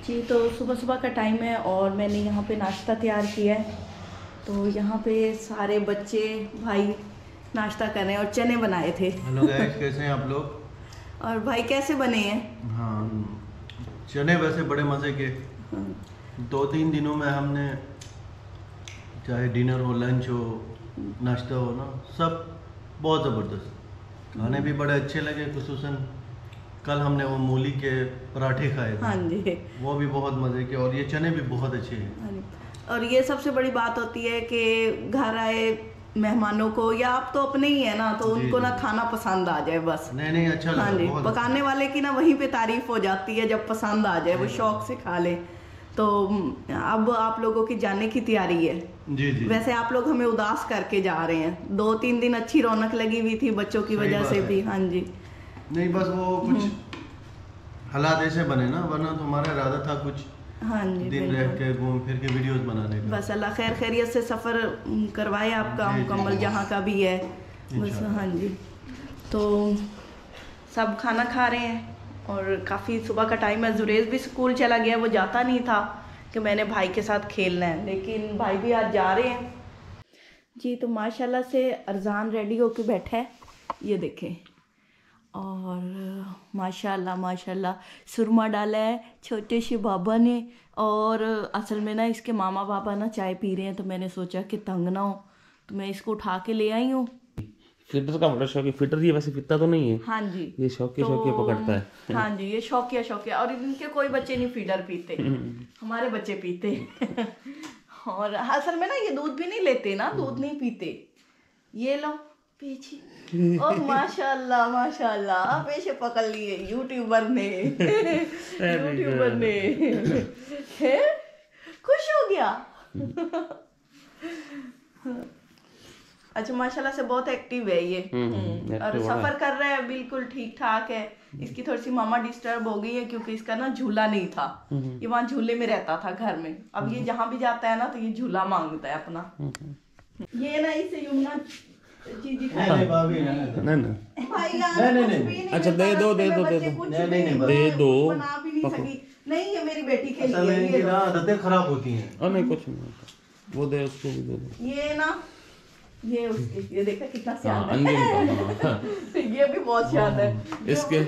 जी, तो सुबह सुबह का टाइम है और मैंने यहाँ पे नाश्ता तैयार किया है। तो यहाँ पे सारे बच्चे भाई नाश्ता कर रहे हैं और चने बनाए थे। हेलो गाइस, कैसे हैं आप लोग? और भाई कैसे बने हैं? हाँ, चने वैसे बड़े मज़े के। 2-3 दिनों में हमने चाहे डिनर हो, लंच हो, नाश्ता हो ना, सब बहुत ज़बरदस्त। खाने भी बड़े अच्छे लगे। खुसूसन कल हमने वो मूली के पराठे खाए थे। हाँ जी, वो भी बहुत मज़े के, और ये चने भी बहुत अच्छे हैं। हाँ जी। और ये सबसे बड़ी बात होती है कि घर आए मेहमानों को, या आप तो अपने ही है ना, तो जी, उनको जी। ना खाना पसंद आ जाए बस। नहीं अच्छा लगा। हाँ जी, बहुत पकाने वाले की ना वहीं पे तारीफ हो जाती है जब पसंद आ जाए, वो शौक से खा ले। तो अब आप लोगों की जाने की तैयारी है। जी जी। वैसे आप लोग हमें उदास करके जा रहे हैं। 2-3 दिन अच्छी रौनक लगी हुई थी बच्चों की सही वजह बात से है। भी। हाँ जी, नहीं, बस वो कुछ हालात ऐसे बने ना, वरना तो हमारा इरादा था कुछ हाँ जी, दिन रह बिल्कुल। के घूम फिर के वीडियोस बनाने का। बस अल्लाह खैर खैरियत से सफ़र करवाए आपका जी, जी। मुकम्मल, जहाँ का भी है बस। इंशाल्लाह। हाँ जी, तो सब खाना खा रहे हैं और काफ़ी सुबह का टाइम है। जुरेज भी स्कूल चला गया, वो जाता नहीं था कि मैंने भाई के साथ खेलना है, लेकिन भाई भी आज जा रहे हैं जी। तो माशाल्लाह से अरजान रेडी होके बैठा है, ये देखें। और माशाल्लाह माशाल्लाह सुरमा डाला है छोटे से बाबा ने। और असल में ना इसके मामा बाबा ना चाय पी रहे हैं, तो मैंने सोचा कि तंग ना हो, तो मैं इसको उठा के ले आई हूँ। फिटर का बड़ा शौक है। फिटर ये वैसे पीता तो नहीं है। हाँ जी, ये शौकिया शौकिया पकड़ता है। हाँ जी, ये शौकिया शौकिया। और इनके कोई बच्चे नहीं फीडर पीते, हमारे बच्चे पीते। और असल में ना ये दूध भी नहीं लेते ना, दूध नहीं पीते। ये लो पीछे। ओ माशाल्लाह माशाल्लाह, पेशे पकड़ लिए यूट्यूबर ने। यूट्यूबर ने है? खुश हो गया। अच्छा, माशाल्लाह से बहुत एक्टिव है ये। और सफर कर रहा है, बिल्कुल ठीक ठाक है। इसकी थोड़ी सी मामा डिस्टर्ब हो गई है क्योंकि इसका ना झूला नहीं था। ये वहाँ झूले में रहता था घर में। अब ये जहाँ भी जाता है ना, तो ये झूला मांगता है अपना। ये ना इसे यमुना चीज़ नहीं भाभी, नहीं नहीं। अच्छा, दे दो नहीं, दे दो। बना भी नहीं सकी। नहीं, ये मेरी बेटी के असल में इनकी ना आदतें खराब होती हैं। और नहीं कुछ नहीं होता। वो दे, उसको भी दे दो। ये ना, ये उसके, ये देखा कितना सियान हाँ, है। अंजुम का। ये भी बहुत सियान है। इसके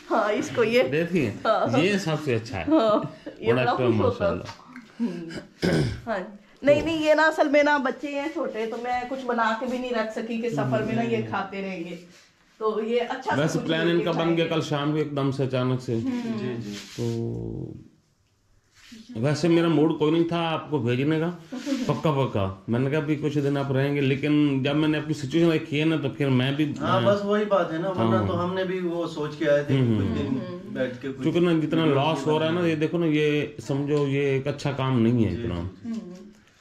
हाँ, इसको ये देखिए, ये सबसे अच्छा है। ये बड़ा बड़ा अच्छा खुश होता है। माशाल्लाह। हाँ, नहीं ये ना असल में ना बच्चे हैं छोटे, तो मैं कुछ बना के भी नहीं रख सकी कि सफर में ना ये खाते रहेंगे। तो ये अच्छा सा वैसे कुछ प्लान लेके इनका बन गया कल शाम को एकदम से, अचानक से। जी जी। तो वैसे मेरा मूड कोई नहीं था आपको भेजने का, पक्का। मैंने कहा भी कुछ दिन आप रहेंगे, लेकिन जब मैंने आपकी सिचुएशन देखी है ना, तो फिर मैं भी। हाँ, बस वही बात है ना, वरना तो हमने भी वो सोच के आए थे कि कुछ दिन बैठ के कुछ। क्योंकि ना जितना लॉस हो रहा है ना, ये देखो ना, ये समझो ये एक अच्छा काम नहीं है इतना।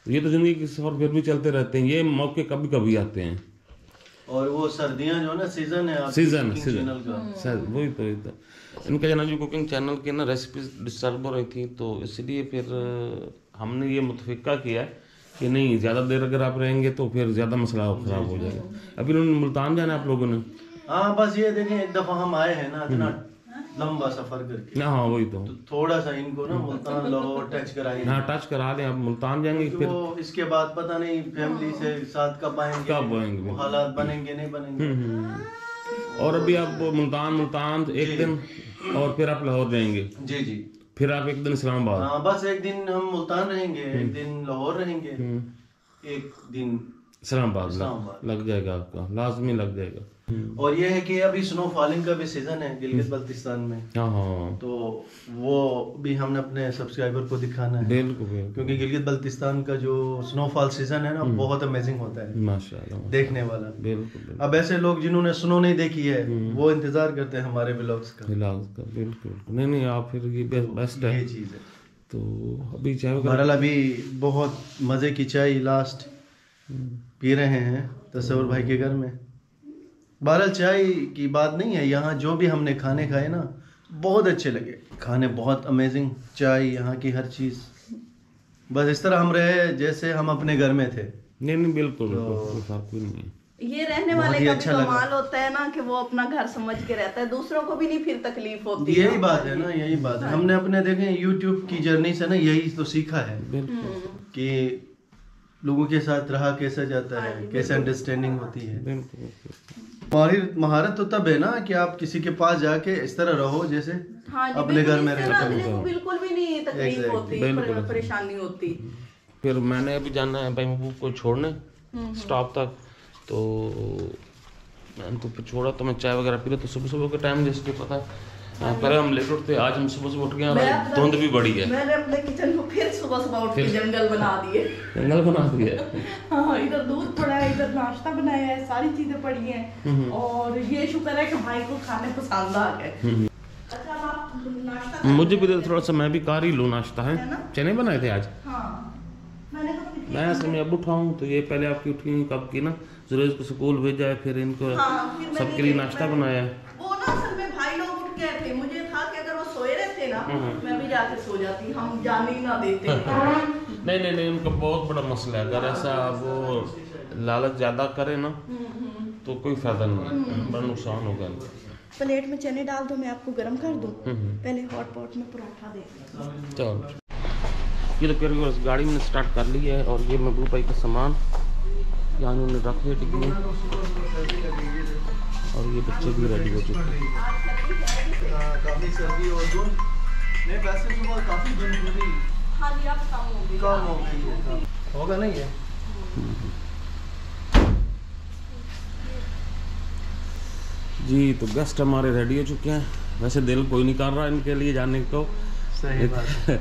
ये तो जिंदगी के सफर फिर भी चलते रहते हैं, ये मौके कभी कभी आते हैं। और वो सर्दियां जो है ना, सीजन है सीजन चैनल का। सर वही तो इनका जना जो कुकिंग चैनल की ना रेसिपी डिस्टर्ब हो रही थी, तो इसलिए फिर हमने ये मुतफिका किया है कि नहीं, ज़्यादा देर अगर आप रहेंगे तो फिर ज़्यादा मसला ख़राब हो जाएगा। अभी उन्होंने मुल्तान जाना है आप लोगों ने। हाँ, बस ये देखें, एक दफा हम आए हैं ना, इतना लंबा सफर करके। हाँ वही तो थोड़ा सा इनको ना मुल्तान लाहौर टच कराइए। हाँ, टच करा दें। आप मुल्तान जाएंगे तो फिर वो इसके बाद पता नहीं फैमिली से साथ कब आएंगे, वो हालात बनेंगे नहीं बनेंगे। और अभी आप मुल्तान एक दिन, और फिर आप लाहौर जाएंगे। जी जी। फिर आप एक दिन इस्लामाबाद। हाँ, बस एक दिन हम मुल्तान रहेंगे, एक दिन लाहौर रहेंगे, एक दिन इस्लामाबाद लग जाएगा आपका, लाजमी लग जाएगा। और ये है कि अभी स्नो फॉलिंग का भी सीजन है गिलगित बल्तिस्तान में। हाँ, तो वो भी हमने अपने सब्सक्राइबर को दिखाना है, बिल्कुल। क्योंकि गिलगित बल्तिस्तान का जो स्नोफॉल सीजन है ना, बहुत अमेजिंग होता है, माशाल्लाह, देखने वाला। बिल्कुल। अब ऐसे लोग जिन्होंने स्नो नहीं देखी है, वो इंतजार करते हैं हमारे व्लॉग्स का। बिल्कुल। नहीं आप फिर ये बेस्ट है, ये चीज है। तो अभी चाय बहरहाल अभी बहुत मजे की चाय लास्ट पी रहे हैं तस्वर भाई के घर में। बहरहाल चाय की बात नहीं है, यहाँ जो भी हमने खाने खाए ना, बहुत अच्छे लगे खाने, बहुत अमेजिंग चाय, यहाँ की हर चीज़। बस इस तरह हम रहे जैसे हम अपने घर में थे। नहीं बिल्कुल, कोई फर्क भी नहीं है। ये रहने वाले का भी कमाल होता है ना कि वो अपना घर समझ के रहता है, दूसरों को भी नहीं फिर तकलीफ होती है। यही बात है ना, यही बात है। हमने अपने देखे YouTube की जर्नी से ना यही तो सीखा है कि लोगों के साथ रहा कैसा जाता है, कैसे अंडरस्टैंडिंग होती है। महारत तो तब है ना कि आप किसी के पास जाके इस तरह रहो जैसे अपने घर में रहते हो, बिल्कुल भी नहीं तकलीफ होती, परेशानी होती। फिर मैंने अभी जाना है भाई महबूब को छोड़ने स्टॉप तक, तो मैंने तो छोड़ा तो मैं चाय वगैरह पी रहा। तो सुबह सुबह के टाइम जैसे पता है पहले हम लेट उठते, आज हम सुबह सुबह उठ गए, धुंध भी बड़ी है। मैंने अपने किचन को फिर सुबह सुबह उठ के जंगल बना दिए। जंगल बना दिए। हाँ, इधर दूध पड़ा है, इधर नाश्ता बनाया है, सारी चीजें पड़ी हैं और ये शुक्र है कि भाई को खाने पसंद आ गए। अच्छा, आप नाश्ता मुझे भी थोड़ा सा, मैं भी कार ही लूँ नाश्ता है। चने बनाए थे आज। मैं असल में अब उठाऊँ तो ये पहले आपकी उठी कब की ना, जुरेज को स्कूल भेजा है, फिर इनको सबके लिए नाश्ता बनाया है। वो ना असल में भाई लोग उठ गए थे, मुझे था कि अगर वो सोए रहते ना मैं भी जाके सो जाती, हम जाने ही ना देते। नहीं, उनका बहुत बड़ा मसला है। अगर ऐसा वो लालच ज्यादा करे ना तो कोई फायदा नहीं है, बड़ा नुकसान होगा। प्लेट में चने डाल दो, मैं आपको गर्म कर दूं। पहले हॉट पॉट में पराठा दे। चलो, ये तो फिर गाड़ी में स्टार्ट कर ली है और ये महबूब भाई का सामान यहाँ उन्होंने रख दिया टिक्की में, और ये बच्चे भी रेडी हो चुके हैं। काफी सर्दी और धुंध नहीं, वैसे सुबह काफी धुंध हुई। हाँ जी, आप कम हो गई होगा नहीं है। जी तो गेस्ट हमारे रेडी हो चुके हैं। वैसे दिल कोई नहीं कर रहा इनके लिए जाने को। सही बात है।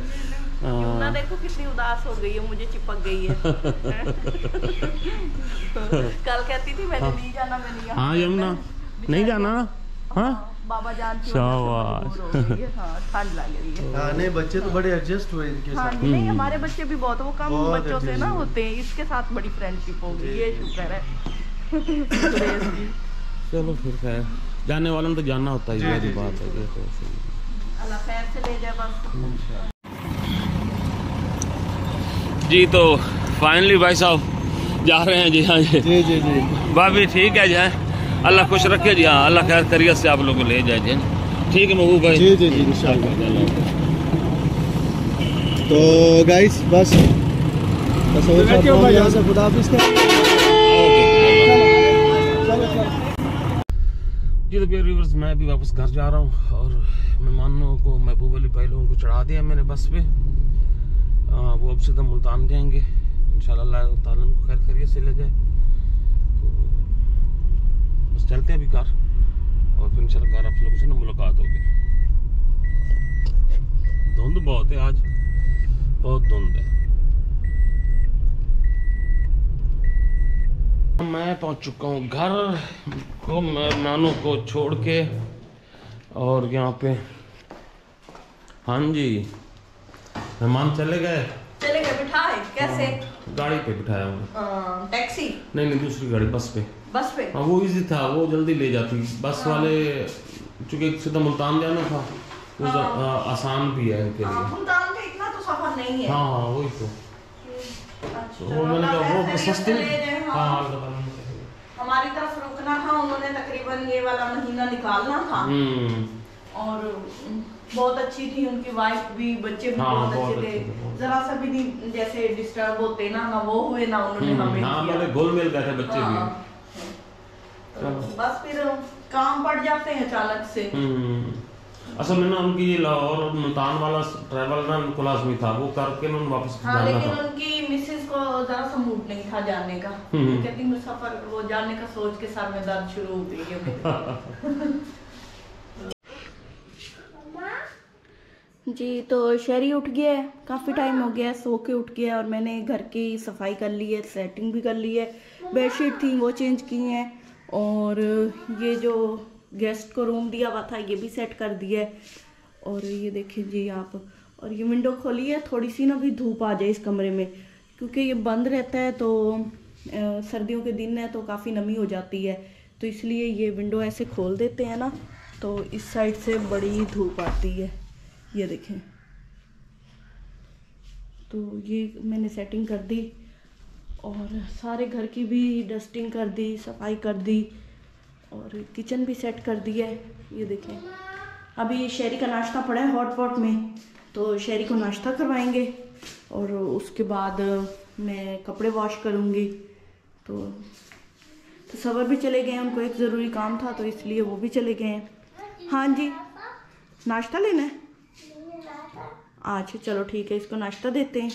यमुना देखो कितनी उदास हो गई है, मुझे चिपक गई है। कल कहती थी मैंने नहीं जाना, मैंने यहाँ। हाँ यमुना नहीं जाना ना। हाँ बाबा जान की शाबाश। ठंड लग रही है। हाँ नहीं, बच्चे तो बड़े एडजस्ट हुए इनके साथ। नहीं, हमारे बच्चे भी बहुत, वो कम बच्चों से ना होते हैं, इसके साथ बड़ी फ्रेंडशिप हो गई, ये शुक्र है। चलो फिर खैर, जाने वालों ने तो जाना होता है, ये बात है। अल्लाह खैर से ले जाए बस। जी तो फाइनली भाई साहब जा रहे हैं जी। हाँ जी भाभी ठीक है जी, अल्लाह खुश रखे जी। हाँ अल्लाह खैर खैरियत से आप लोग को ले जाए जी। ठीक है महबूब भाई। जी इंशाल्लाह। तो गाइस बस जी तो व्यूअर्स मैं भी वापस घर जा रहा हूँ और मेहमानों को, महबूब अली भाई लोगों को चढ़ा दिया मैंने बस पे। वो अब सीधा मुल्तान जाएंगे इंशाल्लाह, अल्लाह ताला उनको खैर खैरियत से ले जाए। तो बस चलते हैं अभी घर, और फिर इंशाल्लाह घर आप लोगों से ना मुलाकात होगी। धुंध बहुत है आज, बहुत धुंध है। मैं पहुंच चुका हूँ घर को, मेहमानों को छोड़ के, और यहाँ पे हाँ जी मेहमान चले गए। बिठाए कैसे? गाड़ी पे बिठाया हूँ। टैक्सी? नहीं दूसरी गाड़ी, बस पे। हाँ वो इजी था, वो जल्दी ले जाती। बस वाले चूंकि सीधा मुल्तान जाना था, वो आसान भी है इनके लिए। मुल्तान का इतना तो सफर नहीं है। हाँ वही तो। वो मैंने कहा वो सस्ती। हाँ हमारी तरफ रुकना था, उन्होंने तकरीबन ये वाला महीना निकालना था। और बहुत अच्छी थी उनकी वाइफ भी, बच्चे भी बहुत अच्छे थे, जरा सा भी नहीं जैसे डिस्टर्ब होते ना वो हुए ना उन्होंने हमें किया। घुल मिल गए थे बच्चे भी। बस फिर काम पड़ जाते हैं अचानक से। असल में ना उनकी लाहौर और मुल्तान वाला ट्रैवल ना उनको लाजमी था, वो करके ना वापस जाना था। लेकिन उनकी मिसेस को जरा सा मूड नहीं था जाने का। कहती मुसाफिर वो जाने का सोच के सर में दर्द शुरू हो गई है। जी तो शहरी उठ गया है, काफ़ी टाइम हो गया है, सो के उठ गया, और मैंने घर की सफाई कर ली है, सेटिंग भी कर ली है, बेडशीट थी वो चेंज की हैं, और ये जो गेस्ट को रूम दिया हुआ था ये भी सेट कर दिया है। और ये देखिए जी आप, और ये विंडो खोली है, थोड़ी सी ना भी धूप आ जाए इस कमरे में, क्योंकि ये बंद रहता है तो सर्दियों के दिन है तो काफ़ी नमी हो जाती है, तो इसलिए ये विंडो ऐसे खोल देते हैं ना, तो इस साइड से बड़ी धूप आती है। ये देखें, तो ये मैंने सेटिंग कर दी, और सारे घर की भी डस्टिंग कर दी, सफाई कर दी और किचन भी सेट कर दिया है। ये देखें, अभी शहरी का नाश्ता पड़ा है हॉट पॉट में, तो शहरी को नाश्ता करवाएंगे और उसके बाद मैं कपड़े वॉश करूँगी। तो सवर भी चले गए हैं, उनको एक ज़रूरी काम था तो इसलिए वो भी चले गए हैं। हाँ जी, नाश्ता लेना है? अच्छा चलो ठीक है, इसको नाश्ता देते हैं।